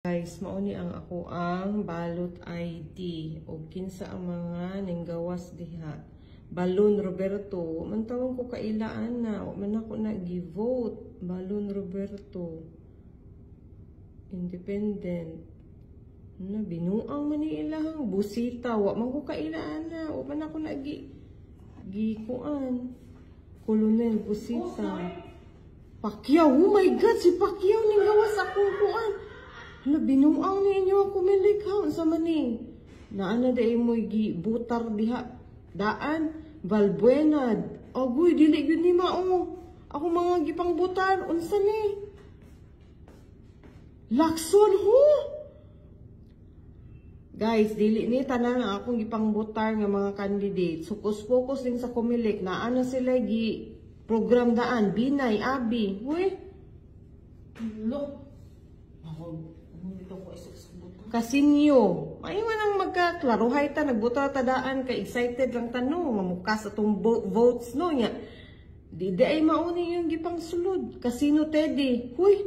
Guys, mauni ang ako ang balot ID o kinsa ang mga ninggawas diha. Balon Roberto, man tawag ko kailaan na, o man ako nag-vote. Balon Roberto. Independent. Na binuang man ni ilahang busita, wa man ko kailaan na, o man ako nag-gikuan. Colonel Busita. Pacquiao, oh my God, si Pacquiao ninggawas akong kuan. Na binuang ninyo ako milikhaw sa mani. Naana day mo gibutar diha daan Valbuena. Agoy dili gyud ni mao. Ako mga gipang butar unsa ni? Lacson ho. Guys, dili ni tanan ang akong gipang butar nga mga candidate. Focus din sa kumilik. Naana sila gi program daan Binay Abi. Hoy. Look. Kasinyo. Ay man ang magkaklaruhay ta, nagbuta ta daan, ka-excited lang ta no, mamukas atong votes no nya. Di ay mauni yung gipang sulod. Kasino Teddy. Huy.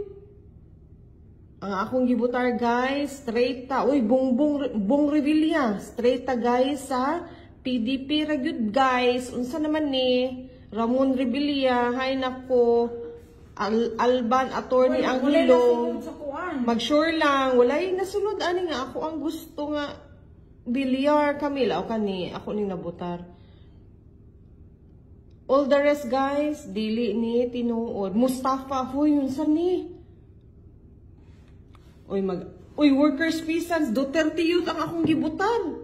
Ang akong gibutar guys, straight ta. Uy, Bong Revilla. Straight ta guys sa PDP ra gyud guys. Unsa naman ni Ramon Revilla, hay nako. Alban Attorney Angelo. Mag-sure lang, walay nasunod ani nga ako ang gusto nga Villar Camila o kani ako ning nabutar. All the rest guys, dili ni tinuod. Mustafa huy unsa ni? Uy workers peasants Duterte youth ang akong gibutan.